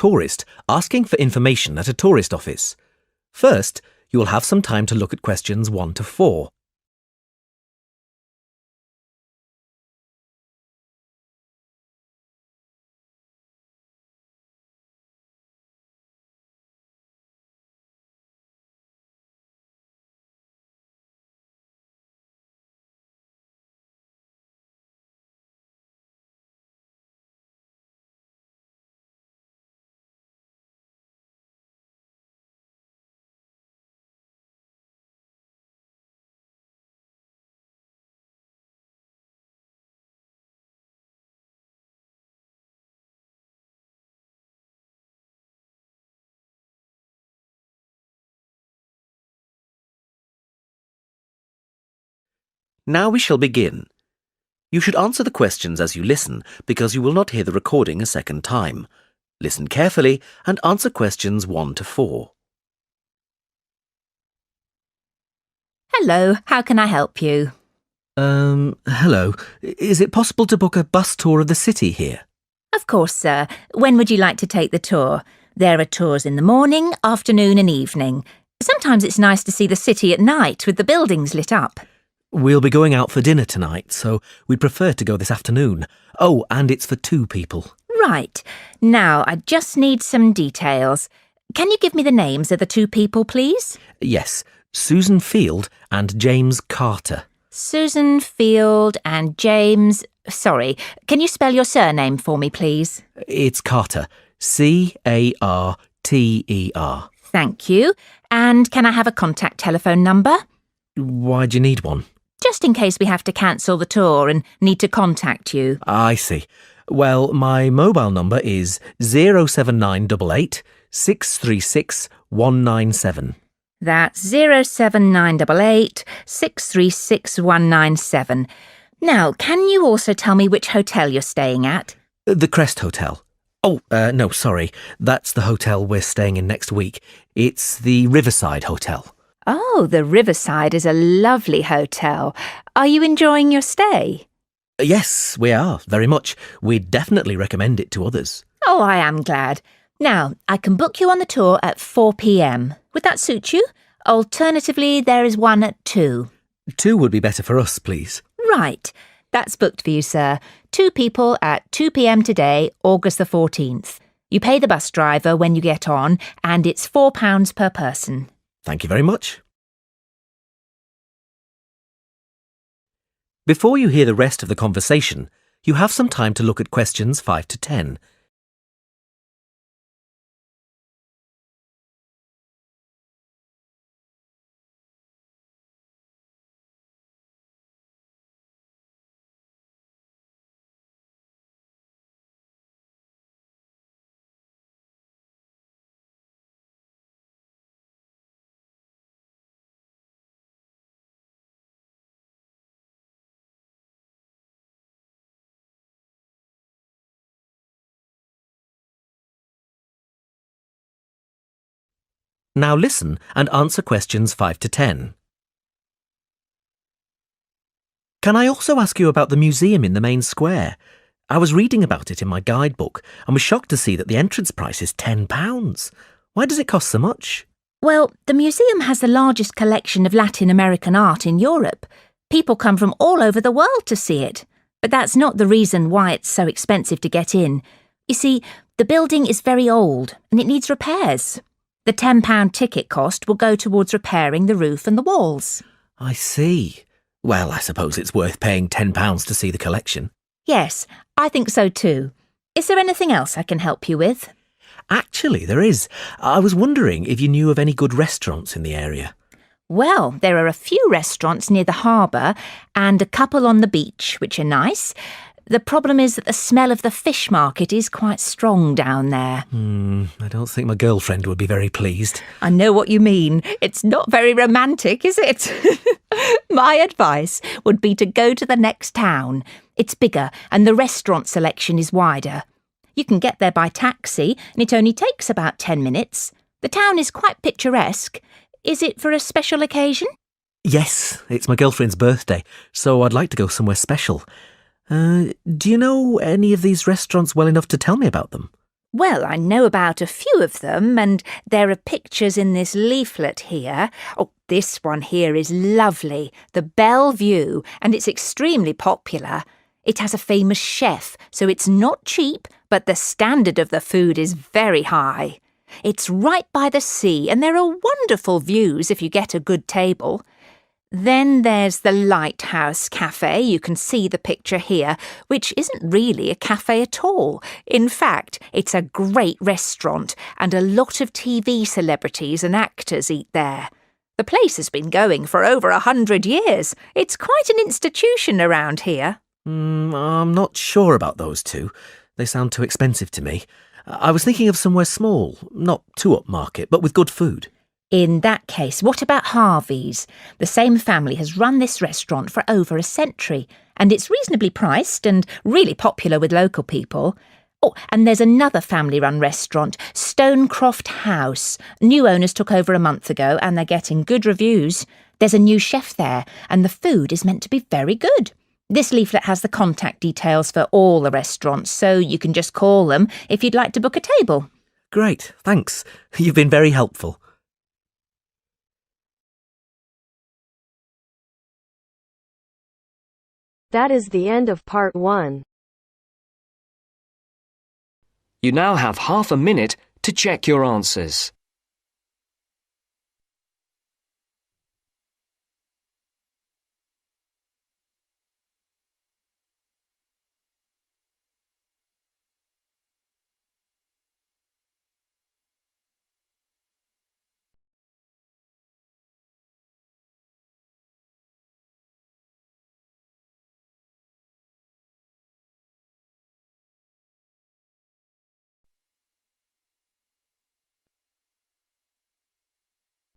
tourist asking for information at a tourist office. First, you will have some time to look at questions 1 to 4. Now we shall begin. You should answer the questions as you listen because you will not hear the recording a second time. Listen carefully and answer questions 1 to 4. Hello, how can I help you? Hello. Is it possible to book a bus tour of the city here? Of course, sir. When would you like to take the tour? There are tours in the morning, afternoon and evening. Sometimes it's nice to see the city at night with the buildings lit up. We'll be going out for dinner tonight, so we'd prefer to go this afternoon. Oh, and it's for 2 people. Right. Now, I just need some details. Can you give me the names of the 2 people, please? Yes, Susan Field and James Carter. Susan Field and James... Sorry, can you spell your surname for me, please? It's Carter. Carter. Thank you. And can I have a contact telephone number? Why do you need one? Just in case we have to cancel the tour and need to contact you. I see. Well, my mobile number is 07988 636 197. That's 07988 636 197. Now, can you also tell me which hotel you're staying at? The Crest Hotel. Oh, no, sorry. That's the hotel we're staying in next week. It's the Riverside Hotel. Oh, the Riverside is a lovely hotel. Are you enjoying your stay? Yes, we are, very much. We'd definitely recommend it to others. Oh, I am glad. Now, I can book you on the tour at 4 p.m. Would that suit you? Alternatively, there is one at 2. 2 would be better for us, please. Right. That's booked for you, sir. 2 people at 2 p.m. today, August the 14th. You pay the bus driver when you get on, and it's £4 per person. Thank you very much. Before you hear the rest of the conversation, you have some time to look at questions 5 to 10. Now listen and answer questions 5 to 10. Can I also ask you about the museum in the main square? I was reading about it in my guidebook and was shocked to see that the entrance price is £10. Why does it cost so much? Well, the museum has the largest collection of Latin American art in Europe. People come from all over the world to see it. But that's not the reason why it's so expensive to get in. You see, the building is very old and it needs repairs. The £10 ticket cost will go towards repairing the roof and the walls. I see. Well, I suppose it's worth paying £10 to see the collection. Yes, I think so too. Is there anything else I can help you with? Actually, there is. I was wondering if you knew of any good restaurants in the area. Well, there are a few restaurants near the harbour and a couple on the beach, which are nice. The problem is that the smell of the fish market is quite strong down there. I don't think my girlfriend would be very pleased. I know what you mean. It's not very romantic, is it? My advice would be to go to the next town. It's bigger and the restaurant selection is wider. You can get there by taxi and it only takes about 10 minutes. The town is quite picturesque. Is it for a special occasion? Yes, it's my girlfriend's birthday, so I'd like to go somewhere special. Do you know any of these restaurants well enough to tell me about them? Well, I know about a few of them, and there are pictures in this leaflet here. Oh, this one here is lovely, the Bellevue, and it's extremely popular. It has a famous chef, so it's not cheap, but the standard of the food is very high. It's right by the sea, and there are wonderful views if you get a good table. Then there's the Lighthouse Cafe, you can see the picture here, which isn't really a cafe at all. In fact, it's a great restaurant, and a lot of TV celebrities and actors eat there. The place has been going for over 100 years. It's quite an institution around here. I'm not sure about those two. They sound too expensive to me. I was thinking of somewhere small, not too upmarket, but with good food. In that case, what about Harvey's? The same family has run this restaurant for over a century, and it's reasonably priced and really popular with local people. Oh, and there's another family-run restaurant, Stonecroft House. New owners took over a month ago, and they're getting good reviews. There's a new chef there, and the food is meant to be very good. This leaflet has the contact details for all the restaurants, so you can just call them if you'd like to book a table. Great, thanks. You've been very helpful. That is the end of part 1. You now have half a minute to check your answers.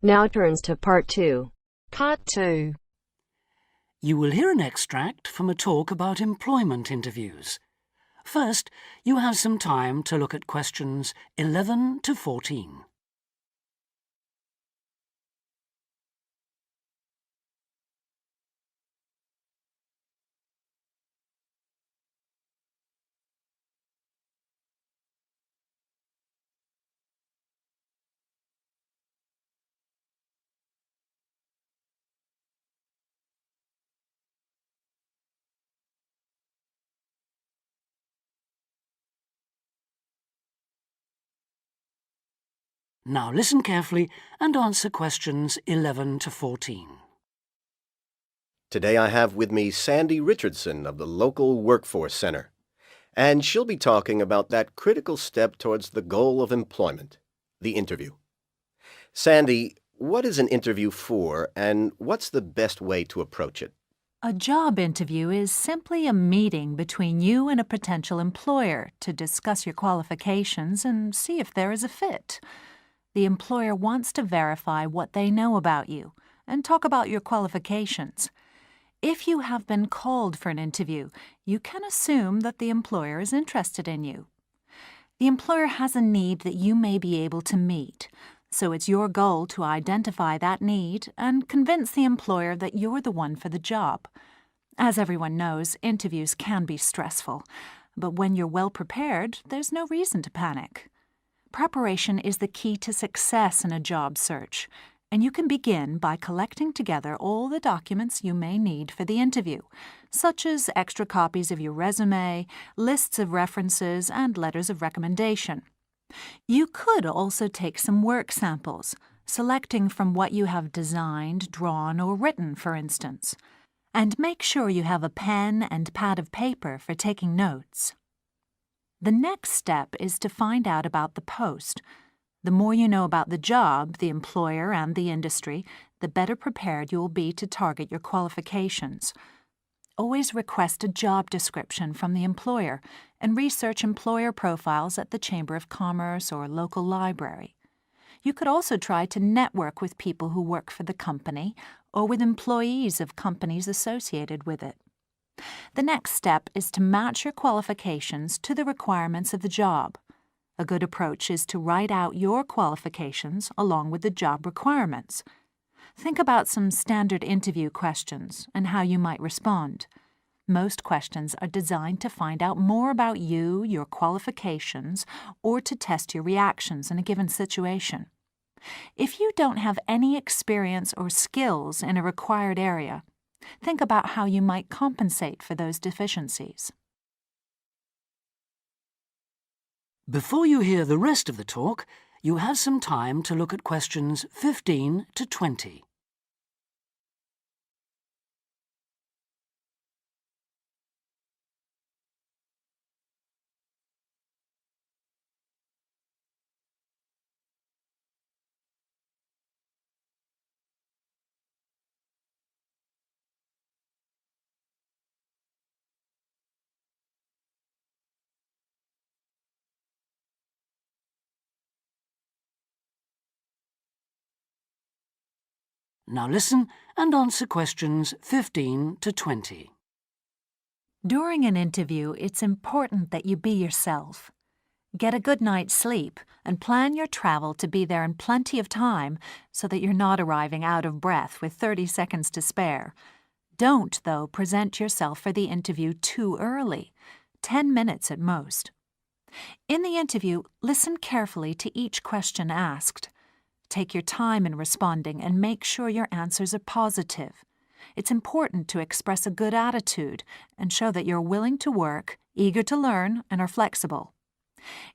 Now turns to part 2. Part 2. You will hear an extract from a talk about employment interviews. First, you have some time to look at questions 11 to 14. Now listen carefully and answer questions 11 to 14. Today I have with me Sandy Richardson of the local Workforce Center, and she'll be talking about that critical step towards the goal of employment, the interview. Sandy, what is an interview for, and what's the best way to approach it? A job interview is simply a meeting between you and a potential employer to discuss your qualifications and see if there is a fit. The employer wants to verify what they know about you and talk about your qualifications. If you have been called for an interview, you can assume that the employer is interested in you. The employer has a need that you may be able to meet, so it's your goal to identify that need and convince the employer that you're the one for the job. As everyone knows, interviews can be stressful, but when you're well prepared, there's no reason to panic. Preparation is the key to success in a job search, and you can begin by collecting together all the documents you may need for the interview, such as extra copies of your resume, lists of references, and letters of recommendation. You could also take some work samples, selecting from what you have designed, drawn, or written, for instance. And make sure you have a pen and pad of paper for taking notes. The next step is to find out about the post. The more you know about the job, the employer, and the industry, the better prepared you will be to target your qualifications. Always request a job description from the employer and research employer profiles at the Chamber of Commerce or local library. You could also try to network with people who work for the company or with employees of companies associated with it. The next step is to match your qualifications to the requirements of the job. A good approach is to write out your qualifications along with the job requirements. Think about some standard interview questions and how you might respond. Most questions are designed to find out more about you, your qualifications, or to test your reactions in a given situation. If you don't have any experience or skills in a required area, think about how you might compensate for those deficiencies. Before you hear the rest of the talk, you have some time to look at questions 15 to 20. Now listen and answer questions 15 to 20. During an interview, it's important that you be yourself. Get a good night's sleep and plan your travel to be there in plenty of time so that you're not arriving out of breath with 30 seconds to spare. Don't, though, present yourself for the interview too early, 10 minutes at most. In the interview, listen carefully to each question asked. Take your time in responding and make sure your answers are positive. It's important to express a good attitude and show that you're willing to work, eager to learn, and are flexible.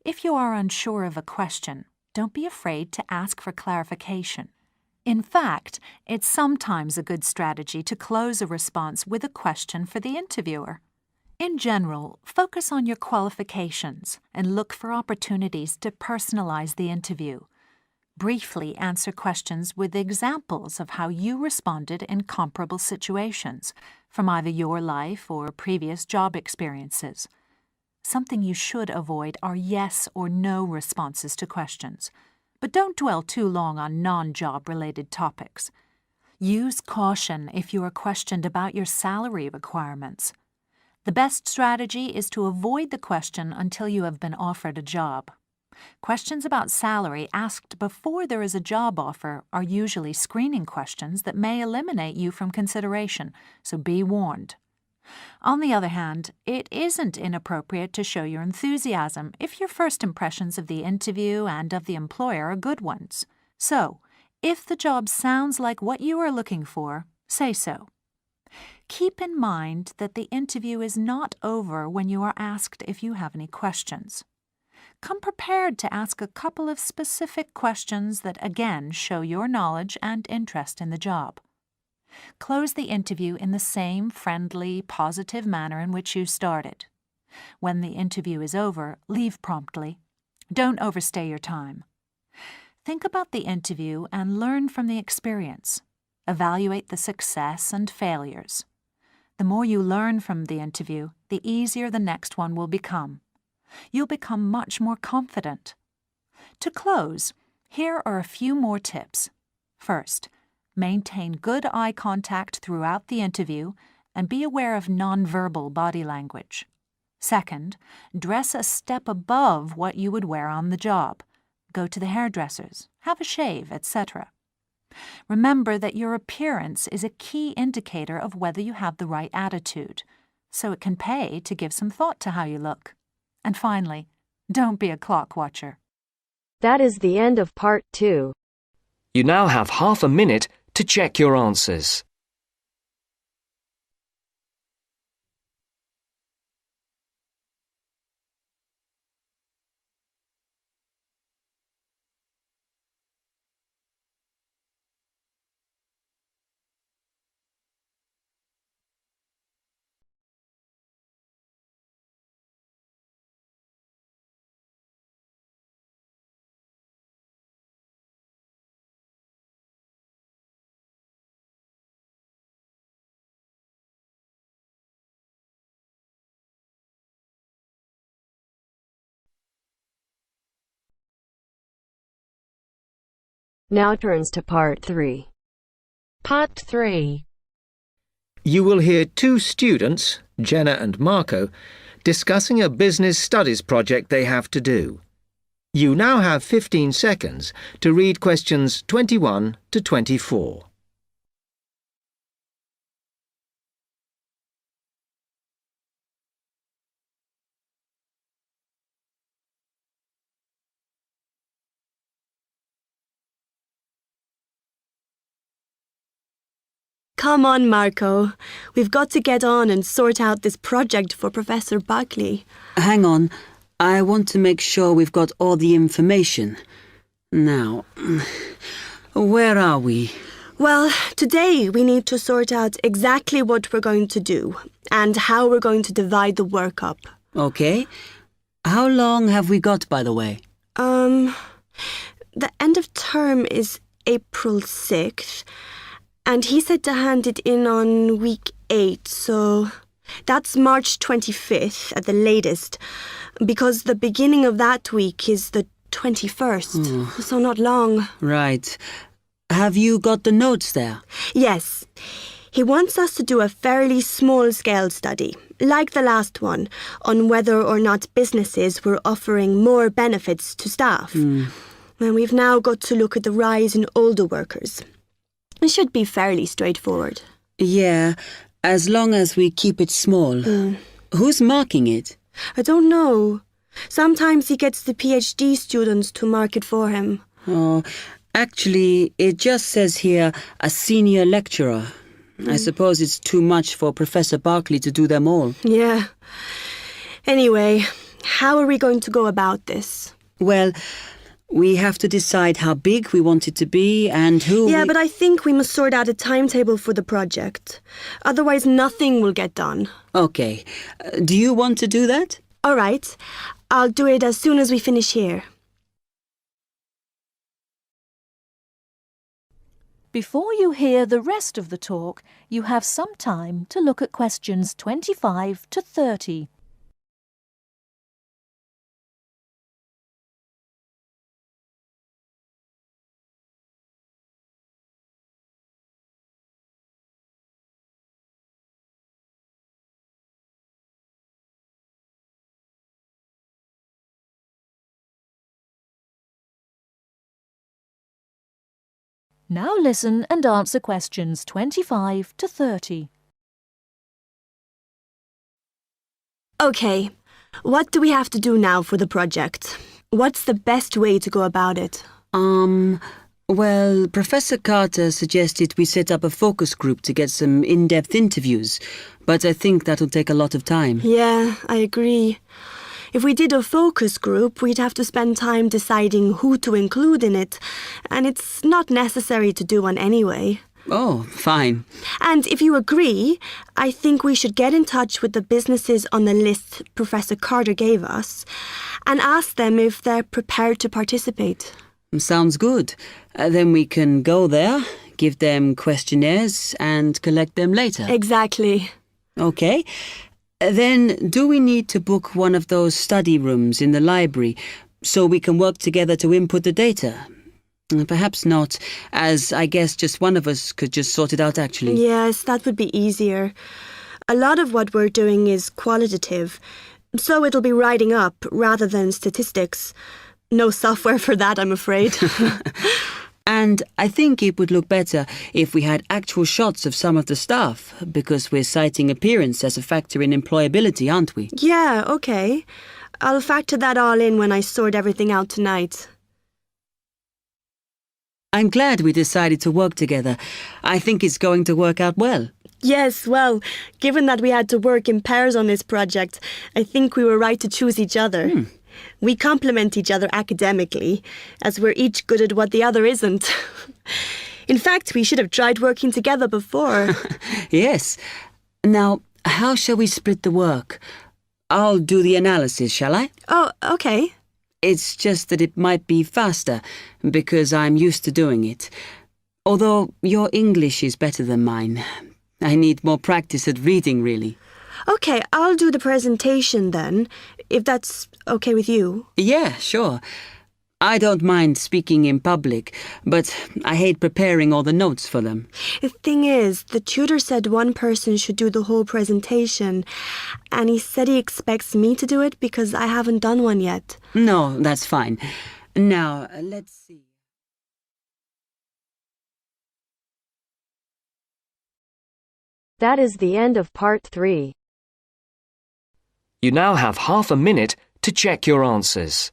If you are unsure of a question, don't be afraid to ask for clarification. In fact, it's sometimes a good strategy to close a response with a question for the interviewer. In general, focus on your qualifications and look for opportunities to personalize the interview. Briefly answer questions with examples of how you responded in comparable situations, from either your life or previous job experiences. Something you should avoid are yes or no responses to questions, but don't dwell too long on non-job-related topics. Use caution if you are questioned about your salary requirements. The best strategy is to avoid the question until you have been offered a job. Questions about salary asked before there is a job offer are usually screening questions that may eliminate you from consideration, so be warned. On the other hand, it isn't inappropriate to show your enthusiasm if your first impressions of the interview and of the employer are good ones. So, if the job sounds like what you are looking for, say so. Keep in mind that the interview is not over when you are asked if you have any questions. Come prepared to ask a couple of specific questions that again show your knowledge and interest in the job. Close the interview in the same friendly, positive manner in which you started. When the interview is over, leave promptly. Don't overstay your time. Think about the interview and learn from the experience. Evaluate the success and failures. The more you learn from the interview, the easier the next one will become. You'll become much more confident. To close, here are a few more tips. First, maintain good eye contact throughout the interview and be aware of nonverbal body language. Second, dress a step above what you would wear on the job. Go to the hairdressers, have a shave, etc. Remember that your appearance is a key indicator of whether you have the right attitude, so it can pay to give some thought to how you look. And finally, don't be a clock watcher. That is the end of part 2. You now have half a minute to check your answers. Now turns to part 3. Part 3. You will hear two students, Jenna and Marco, discussing a business studies project they have to do. You now have 15 seconds to read questions 21 to 24. Come on, Marco. We've got to get on and sort out this project for Professor Buckley. Hang on. I want to make sure we've got all the information. Now, where are we? Well, today we need to sort out exactly what we're going to do and how we're going to divide the work up. Okay. How long have we got, by the way? The end of term is April 6th, and he said to hand it in on week 8, so that's March 25th at the latest, because the beginning of that week is the 21st, so not long. Right. Have you got the notes there? Yes. He wants us to do a fairly small-scale study, like the last one, on whether or not businesses were offering more benefits to staff. And we've now got to look at the rise in older workers. It should be fairly straightforward. Yeah, as long as we keep it small. Who's marking it? I don't know. Sometimes he gets the PhD students to mark it for him. Oh, actually, it just says here, a senior lecturer. I suppose it's too much for Professor Barclay to do them all. Yeah. Anyway, how are we going to go about this? Well, we have to decide how big we want it to be and who... Yeah, but I think we must sort out a timetable for the project. Otherwise, nothing will get done. Okay. Do you want to do that? All right. I'll do it as soon as we finish here. Before you hear the rest of the talk, you have some time to look at questions 25 to 30. Now listen and answer questions 25 to 30. Okay. What do we have to do now for the project? What's the best way to go about it? Well, Professor Carter suggested we set up a focus group to get some in-depth interviews, but I think that'll take a lot of time. Yeah, I agree. If we did a focus group, we'd have to spend time deciding who to include in it, and it's not necessary to do one anyway. Oh, fine. And if you agree, I think we should get in touch with the businesses on the list Professor Carter gave us and ask them if they're prepared to participate. Sounds good. Then we can go there, give them questionnaires and collect them later. Exactly. Okay. Then do we need to book one of those study rooms in the library so we can work together to input the data? Perhaps not, as I guess just one of us could just sort it out actually. Yes, that would be easier. A lot of what we're doing is qualitative, so it'll be writing up rather than statistics. No software for that, I'm afraid. And I think it would look better if we had actual shots of some of the staff, because we're citing appearance as a factor in employability, aren't we? Yeah, okay. I'll factor that all in when I sort everything out tonight. I'm glad we decided to work together. I think it's going to work out well. Yes, well, given that we had to work in pairs on this project, I think we were right to choose each other. We complement each other academically, as we're each good at what the other isn't. In fact, we should have tried working together before. Yes. Now, how shall we split the work? I'll do the analysis, shall I? Oh, okay. It's just that it might be faster, because I'm used to doing it. Although your English is better than mine. I need more practice at reading, really. Okay, I'll do the presentation then, if that's okay with you. Yeah, sure. I don't mind speaking in public, but I hate preparing all the notes for them. The thing is, the tutor said one person should do the whole presentation, and he said he expects me to do it because I haven't done one yet. No, that's fine. Now, let's see. That is the end of part 3. You now have half a minute to check your answers.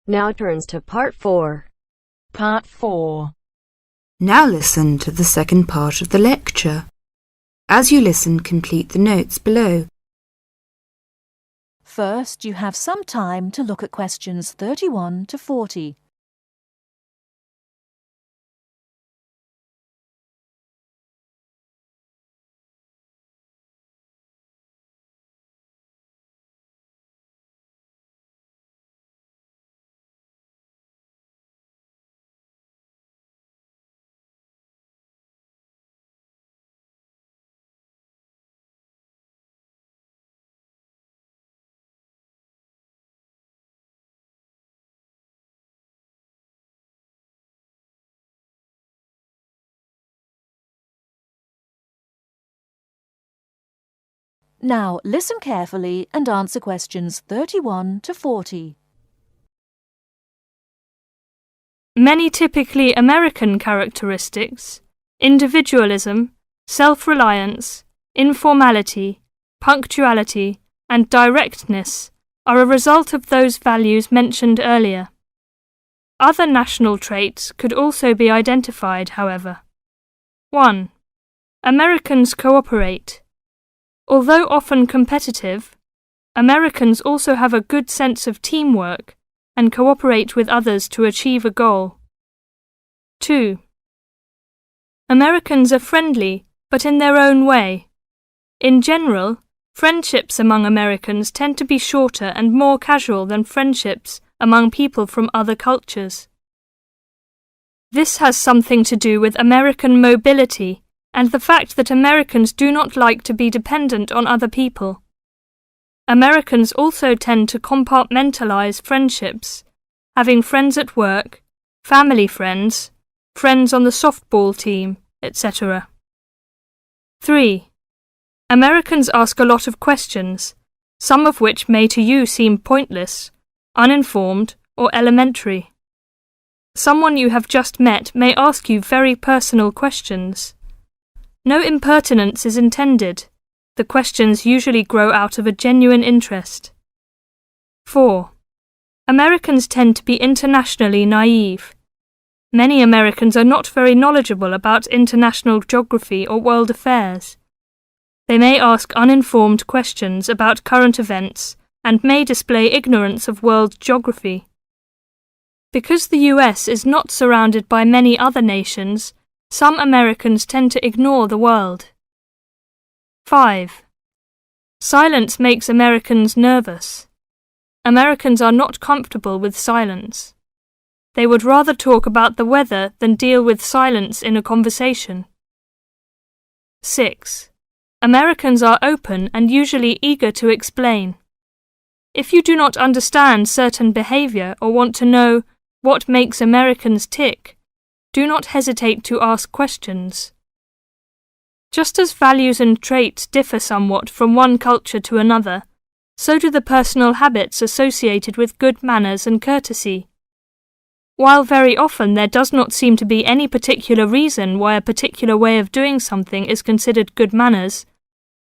Now turns to Part 4. Part 4. Now listen to the second part of the lecture. As you listen, complete the notes below. First, you have some time to look at questions 31 to 40. Now listen carefully and answer questions 31 to 40. Many typically American characteristics, individualism, self-reliance, informality, punctuality, and directness, are a result of those values mentioned earlier. Other national traits could also be identified, however. 1. Americans cooperate. Although often competitive, Americans also have a good sense of teamwork and cooperate with others to achieve a goal. 2. Americans are friendly, but in their own way. In general, friendships among Americans tend to be shorter and more casual than friendships among people from other cultures. This has something to do with American mobility and the fact that Americans do not like to be dependent on other people. Americans also tend to compartmentalize friendships, having friends at work, family friends, friends on the softball team, etc. 3. Americans ask a lot of questions, some of which may to you seem pointless, uninformed, or elementary. Someone you have just met may ask you very personal questions. No impertinence is intended. The questions usually grow out of a genuine interest. 4. Americans tend to be internationally naive. Many Americans are not very knowledgeable about international geography or world affairs. They may ask uninformed questions about current events and may display ignorance of world geography. Because the US is not surrounded by many other nations, some Americans tend to ignore the world. 5. Silence makes Americans nervous. Americans are not comfortable with silence. They would rather talk about the weather than deal with silence in a conversation. 6. Americans are open and usually eager to explain. If you do not understand certain behavior or want to know what makes Americans tick, do not hesitate to ask questions. Just as values and traits differ somewhat from one culture to another, so do the personal habits associated with good manners and courtesy. While very often there does not seem to be any particular reason why a particular way of doing something is considered good manners,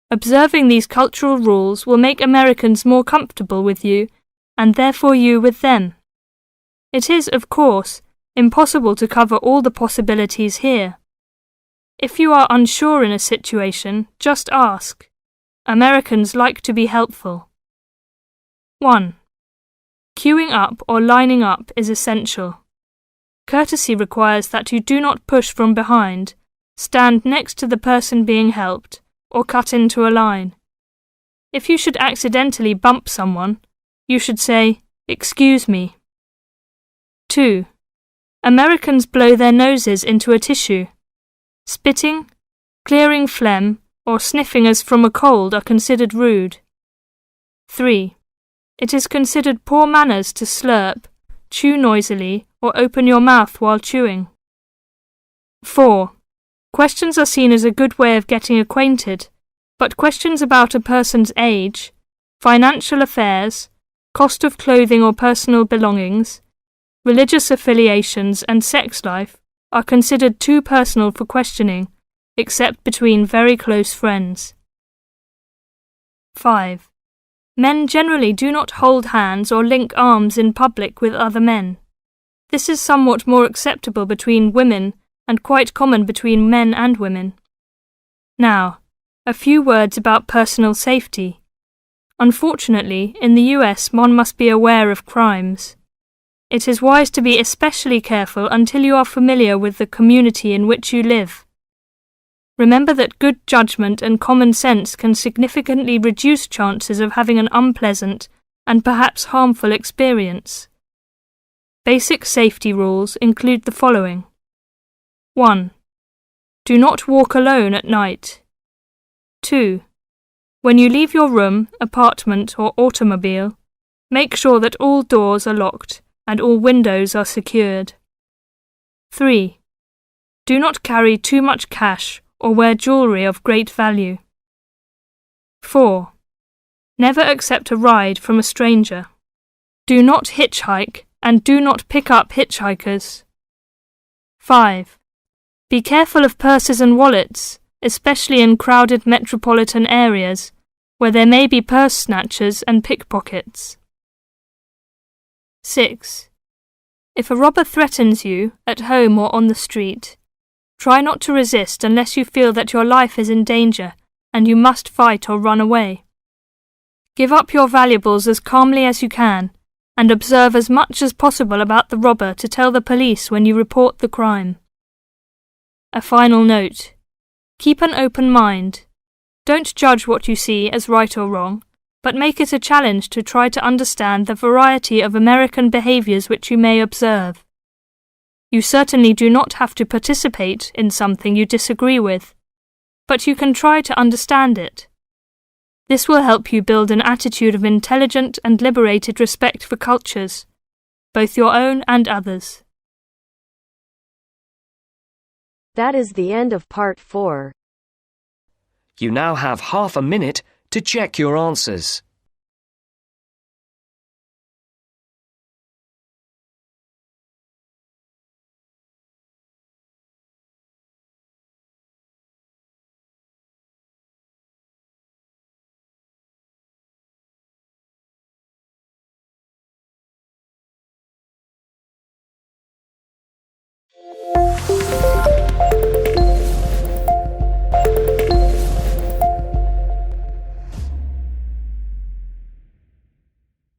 observing these cultural rules will make Americans more comfortable with you, and therefore you with them. It is, of course, impossible to cover all the possibilities here. If you are unsure in a situation, just ask. Americans like to be helpful. 1. Queuing up or lining up is essential. Courtesy requires that you do not push from behind, stand next to the person being helped, or cut into a line. If you should accidentally bump someone, you should say, "Excuse me." 2. Americans blow their noses into a tissue. Spitting, clearing phlegm, or sniffing as from a cold are considered rude. 3. It is considered poor manners to slurp, chew noisily, or open your mouth while chewing. 4. Questions are seen as a good way of getting acquainted, but questions about a person's age, financial affairs, cost of clothing or personal belongings, religious affiliations and sex life are considered too personal for questioning, except between very close friends. 5. Men generally do not hold hands or link arms in public with other men. This is somewhat more acceptable between women and quite common between men and women. Now, a few words about personal safety. Unfortunately, in the US, one must be aware of crimes. It is wise to be especially careful until you are familiar with the community in which you live. Remember that good judgment and common sense can significantly reduce chances of having an unpleasant and perhaps harmful experience. Basic safety rules include the following. 1. Do not walk alone at night. 2. When you leave your room, apartment, or automobile, make sure that all doors are locked and all windows are secured. 3. Do not carry too much cash or wear jewellery of great value. 4. Never accept a ride from a stranger. Do not hitchhike and do not pick up hitchhikers. 5. Be careful of purses and wallets, especially in crowded metropolitan areas where there may be purse snatchers and pickpockets. 6. If a robber threatens you, at home or on the street, try not to resist unless you feel that your life is in danger and you must fight or run away. Give up your valuables as calmly as you can and observe as much as possible about the robber to tell the police when you report the crime. A final note. Keep an open mind. Don't judge what you see as right or wrong, but make it a challenge to try to understand the variety of American behaviours which you may observe. You certainly do not have to participate in something you disagree with, but you can try to understand it. This will help you build an attitude of intelligent and liberated respect for cultures, both your own and others. That is the end of part 4. You now have half a minute to check your answers.